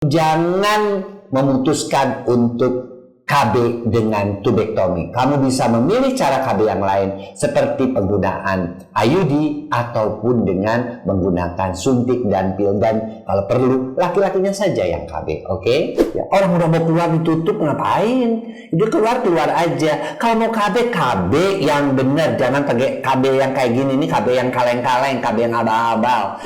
Jangan memutuskan untuk KB dengan tubektomi. Kamu bisa memilih cara KB yang lain seperti penggunaan IUD ataupun dengan menggunakan suntik dan pil, dan kalau perlu laki-lakinya saja yang KB. Oke? Ya, orang udah mau keluar ditutup ngapain? Itu keluar aja. Kalau mau KB yang benar, jangan pakai KB yang kayak gini nih, KB yang kaleng-kaleng, KB yang abal-abal.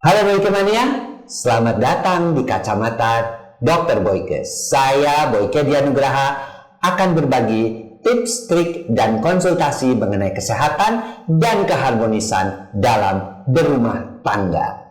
Halo Boyke Mania, selamat datang di Kacamata Dr. Boyke. Saya Boyke Dianugraha akan berbagi tips, trik, dan konsultasi mengenai kesehatan dan keharmonisan dalam berumah tangga.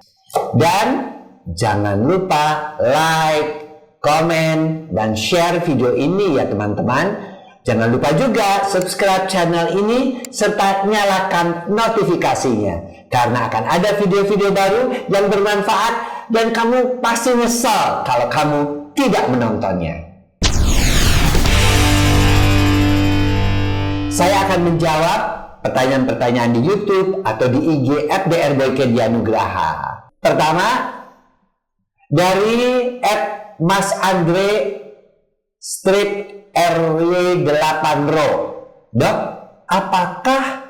Dan jangan lupa like, komen, dan share video ini ya teman-teman. Jangan lupa juga subscribe channel ini serta nyalakan notifikasinya, karena akan ada video-video baru yang bermanfaat dan kamu pasti nyesal kalau kamu tidak menontonnya. Saya akan menjawab pertanyaan-pertanyaan di YouTube atau di IG @drboykedianugraha. Pertama, dari @masandre_RW8ro. Dok, apakah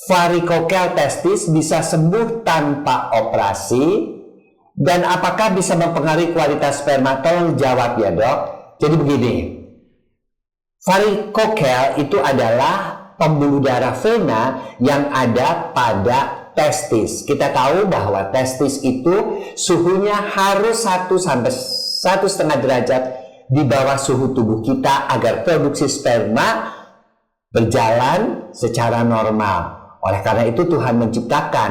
varikokel testis bisa sembuh tanpa operasi? Dan apakah bisa mempengaruhi kualitas sperma? Tolong jawab ya dok. Jadi begini, varikokel itu adalah pembuluh darah vena yang ada pada testis. Kita tahu bahwa testis itu suhunya harus 1-1,5 derajat di bawah suhu tubuh kita agar produksi sperma berjalan secara normal. Oleh karena itu Tuhan menciptakan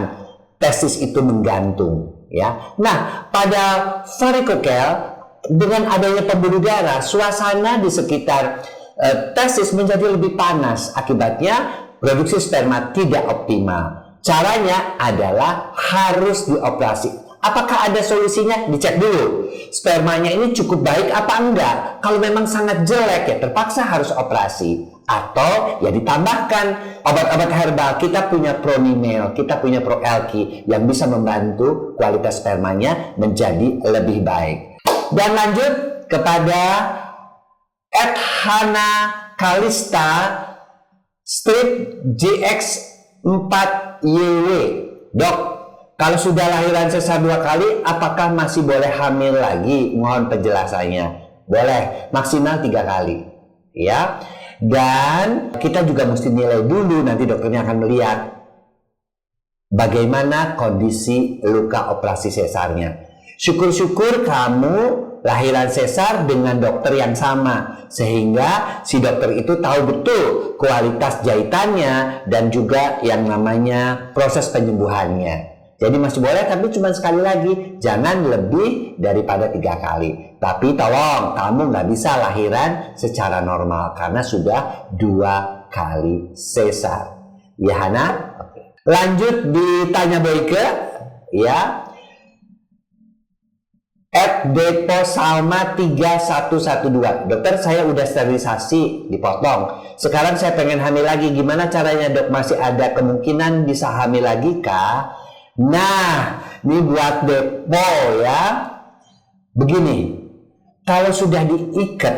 testis itu menggantung, ya. Nah, pada varikokel dengan adanya pembuluh darah, suasana di sekitar testis menjadi lebih panas. Akibatnya produksi sperma tidak optimal. Caranya adalah harus dioperasi. Apakah ada solusinya? Dicek dulu. Spermanya ini cukup baik apa enggak? Kalau memang sangat jelek ya terpaksa harus operasi. Atau ya ditambahkan obat-obat herbal. Kita punya Pronimel, kita punya ProLQ yang bisa membantu kualitas spermanya menjadi lebih baik. Dan lanjut kepada @Hana Kalista strip JX4YW. Dok, kalau sudah lahiran sesar 2 kali, apakah masih boleh hamil lagi? Mohon penjelasannya. Boleh, maksimal 3 kali. Ya. Dan kita juga mesti nilai dulu, nanti dokternya akan melihat bagaimana kondisi luka operasi sesarnya. Syukur-syukur kamu lahiran sesar dengan dokter yang sama, sehingga si dokter itu tahu betul kualitas jahitannya dan juga yang namanya proses penyembuhannya. Jadi masih boleh, tapi cuma sekali lagi, jangan lebih daripada 3 kali. Tapi tolong, kamu nggak bisa lahiran secara normal karena sudah 2 kali sesar. Ya Hana? Oke. Lanjut ditanya Boyke, ya. @deposalma3112. Dokter, saya udah sterilisasi, dipotong. Sekarang saya pengen hamil lagi. Gimana caranya dok? Masih ada kemungkinan bisa hamil lagi kah? Nah, ini buat Depo ya. Begini, kalau sudah diikat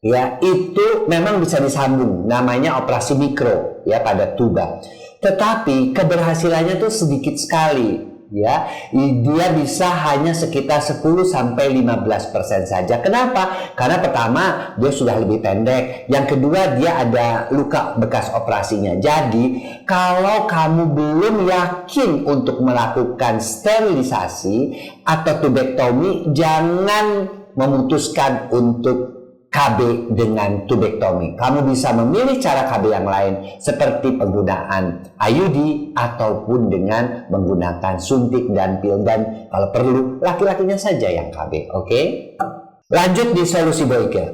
ya itu memang bisa disambung, namanya operasi mikro ya pada tuba. Tetapi keberhasilannya tuh sedikit sekali ya. Dia bisa hanya sekitar 10-15% saja. Kenapa? Karena pertama dia sudah lebih pendek, yang kedua dia ada luka bekas operasinya. Jadi kalau kamu belum yakin untuk melakukan sterilisasi atau tubektomi, jangan memutuskan untuk KB dengan tubektomi. Kamu bisa memilih cara KB yang lain seperti penggunaan IUD ataupun dengan menggunakan suntik dan pil, dan kalau perlu laki-lakinya saja yang KB. Oke? Lanjut di solusi Boyke.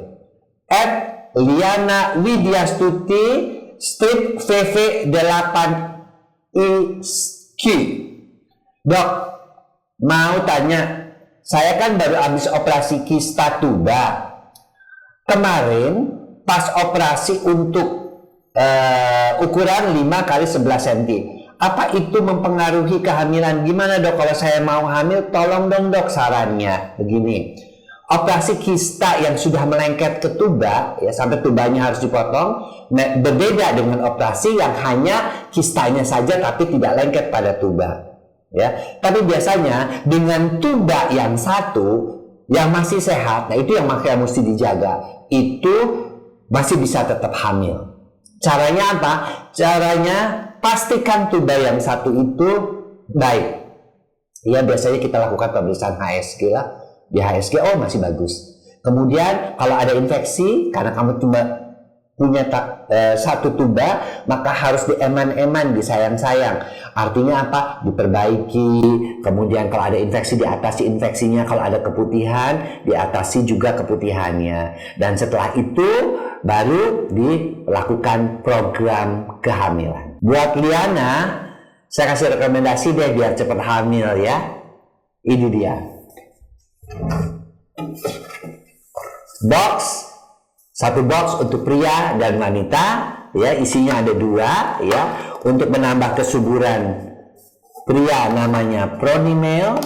@Liana Widyastuti strip VV8IQ. Dok, mau tanya, saya kan baru habis operasi kista tuba. Kemarin pas operasi untuk ukuran 5 kali 11 cm. Apa itu mempengaruhi kehamilan? Gimana dok kalau saya mau hamil? Tolong dong dok sarannya. Begini, operasi kista yang sudah melengket ke tuba, ya sampai tubanya harus dipotong, berbeda dengan operasi yang hanya kistanya saja tapi tidak lengket pada tuba. Ya, tapi biasanya dengan tuba yang satu yang masih sehat, nah itu yang makanya mesti dijaga, itu masih bisa tetap hamil. Caranya apa? Caranya pastikan tuba yang satu itu baik. Ya biasanya kita lakukan pemeriksaan HSG lah. Di HSG oh masih bagus. Kemudian kalau ada infeksi karena kamu cuma punya satu tuba, maka harus dieman-eman, disayang-sayang. Artinya apa? Diperbaiki. Kemudian kalau ada infeksi diatasi infeksinya, kalau ada keputihan diatasi juga keputihannya. Dan setelah itu baru dilakukan program kehamilan. Buat Liana, saya kasih rekomendasi deh biar cepat hamil ya. Ini dia. Satu box untuk pria dan wanita, ya isinya ada 2 ya. Untuk menambah kesuburan pria namanya Pronimel.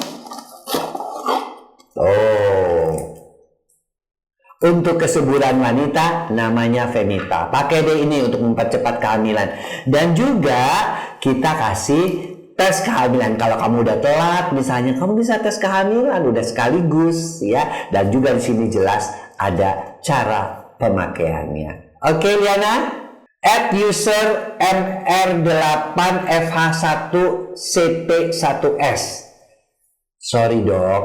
Untuk kesuburan wanita namanya Femita. Pakai deh ini untuk mempercepat kehamilan. Dan juga kita kasih tes kehamilan. Kalau kamu udah telat misalnya, kamu bisa tes kehamilan udah sekaligus ya. Dan juga di sini jelas ada cara pemakaiannya. Oke Liana, @user mr8fh1cp1s. Sorry dok,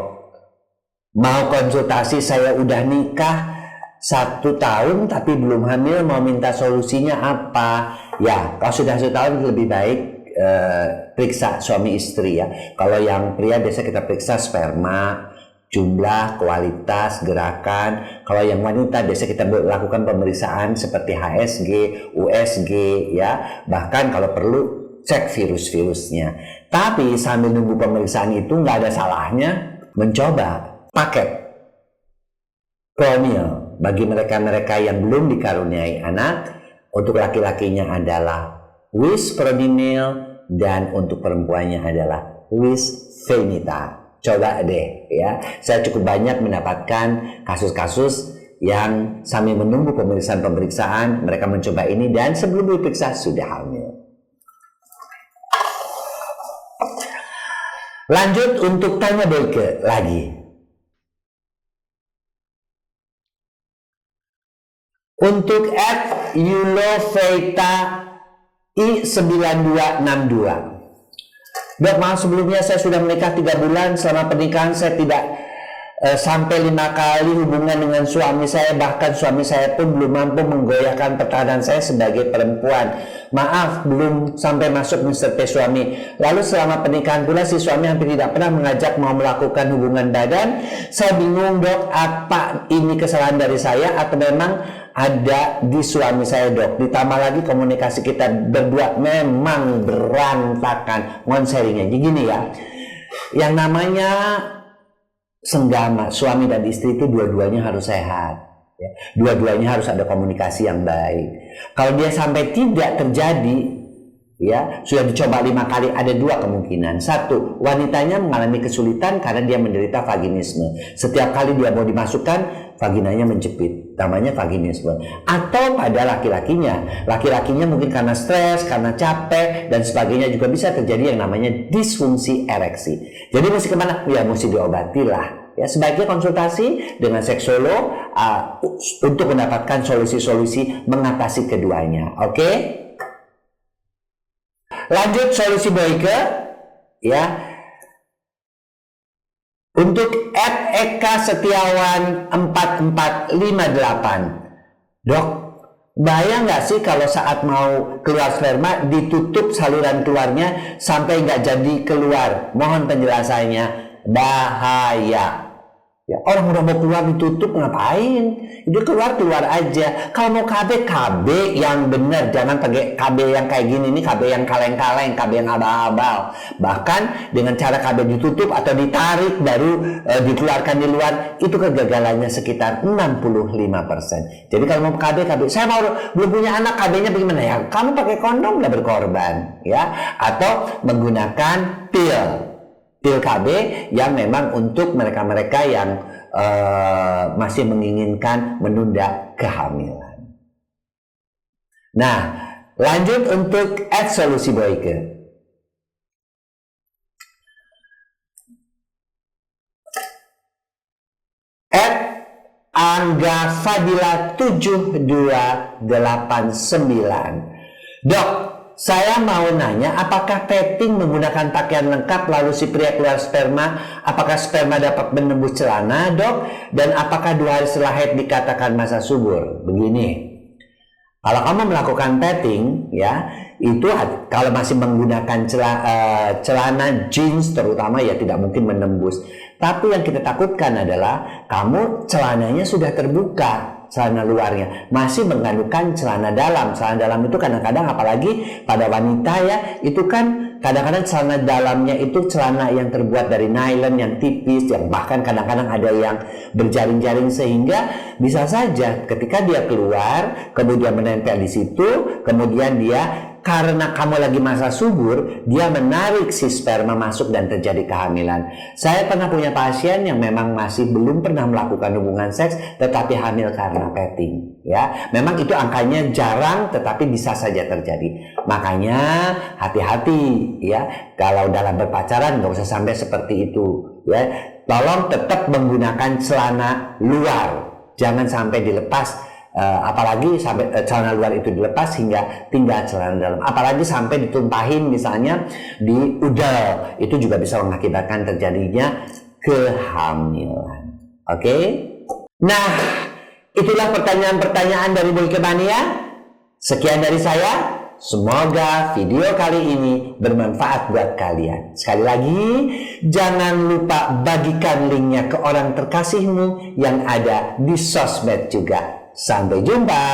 mau konsultasi, saya udah nikah 1 tahun tapi belum hamil, mau minta solusinya apa? Ya kalau sudah 1 tahun lebih baik periksa suami istri ya. Kalau yang pria biasa kita periksa sperma, jumlah, kualitas, gerakan. Kalau yang wanita biasa kita lakukan pemeriksaan seperti HSG, USG ya. Bahkan kalau perlu cek virus-virusnya. Tapi sambil nunggu pemeriksaan itu nggak ada salahnya mencoba paket Pronil bagi mereka-mereka yang belum dikaruniai anak. Untuk laki-lakinya adalah Wis Pronimil dan untuk perempuannya adalah Wis Femita. Coba deh ya, saya cukup banyak mendapatkan kasus-kasus yang sambil menunggu pemeriksaan mereka mencoba ini dan sebelum diperiksa sudah hamil. Lanjut untuk tanya Boyke lagi. Untuk @yuloveta i9262. Dok, maaf sebelumnya saya sudah menikah 3 bulan. Selama pernikahan saya tidak sampai 5 kali hubungan dengan suami saya. Bahkan suami saya pun belum mampu menggoyahkan pertahanan saya sebagai perempuan. Maaf, belum sampai masuk Mr. P suami. Lalu selama pernikahan pula si suami hampir tidak pernah mengajak mau melakukan hubungan badan. Saya bingung dok, apa ini kesalahan dari saya atau memang ada di suami saya dok. Ditambah lagi komunikasi kita berdua memang berantakan. Mohon sharingnya. Jadi gini ya, yang namanya senggama suami dan istri itu dua-duanya harus sehat ya. Dua-duanya harus ada komunikasi yang baik. Kalau dia sampai tidak terjadi ya, sudah dicoba 5 kali, ada 2 kemungkinan. 1, wanitanya mengalami kesulitan karena dia menderita vaginisme. Setiap kali dia mau dimasukkan, vaginanya menjepit, namanya vaginisme. Atau pada laki-lakinya mungkin karena stres, karena capek dan sebagainya, juga bisa terjadi yang namanya disfungsi ereksi. Jadi mesti kemana? Ya mesti diobati lah. Ya, sebaiknya konsultasi dengan seksolog untuk mendapatkan solusi-solusi mengatasi keduanya. Oke? Lanjut solusi Boyke ya. Untuk @eka setiawan 4458. Dok, bayang nggak sih kalau saat mau keluar sperma ditutup saluran keluarnya sampai nggak jadi keluar? Mohon penjelasannya. Bahaya Ya, orang udah mau keluar ditutup ngapain? Itu keluar aja. Kalau mau KB yang benar, jangan pakai KB yang kayak gini nih, KB yang kaleng-kaleng, KB yang abal-abal. Bahkan dengan cara KB ditutup atau ditarik baru dikeluarkan di luar, itu kegagalannya sekitar 65%. Jadi kalau mau KB, saya belum punya anak, KB-nya bagaimana ya? Kamu pakai kondom nggak berkorban, ya? Atau menggunakan pil KB yang memang untuk mereka-mereka yang masih menginginkan menunda kehamilan. Nah, lanjut untuk @solusi Boyke. Angga Fadila 7289. Dok, saya mau nanya, apakah petting menggunakan pakaian lengkap lalu si pria keluar sperma? Apakah sperma dapat menembus celana, dok? Dan apakah 2 hari setelah haid dikatakan masa subur? Begini, kalau kamu melakukan petting, ya, itu kalau masih menggunakan celana jeans terutama, ya tidak mungkin menembus. Tapi yang kita takutkan adalah kamu celananya sudah terbuka, celana luarnya masih mengandungkan celana dalam. Celana dalam itu kadang-kadang, apalagi pada wanita ya, itu kan kadang-kadang celana dalamnya itu celana yang terbuat dari nylon yang tipis, yang bahkan kadang-kadang ada yang berjaring-jaring, sehingga bisa saja ketika dia keluar kemudian menempel di situ, kemudian dia, karena kamu lagi masa subur, dia menarik si sperma masuk dan terjadi kehamilan. Saya pernah punya pasien yang memang masih belum pernah melakukan hubungan seks tetapi hamil karena petting, ya. Memang itu angkanya jarang tetapi bisa saja terjadi. Makanya hati-hati, ya, kalau dalam berpacaran nggak usah sampai seperti itu, ya. Tolong tetap menggunakan celana luar, jangan sampai dilepas. Apalagi sampai celana luar itu dilepas hingga tinggal celana dalam, apalagi sampai ditumpahin misalnya di udel, itu juga bisa mengakibatkan terjadinya kehamilan. Oke? Nah, itulah pertanyaan-pertanyaan dari Boyke Mania. Sekian dari saya. Semoga video kali ini bermanfaat buat kalian. Sekali lagi, jangan lupa bagikan linknya ke orang terkasihmu yang ada di sosmed juga. Sampai jumpa.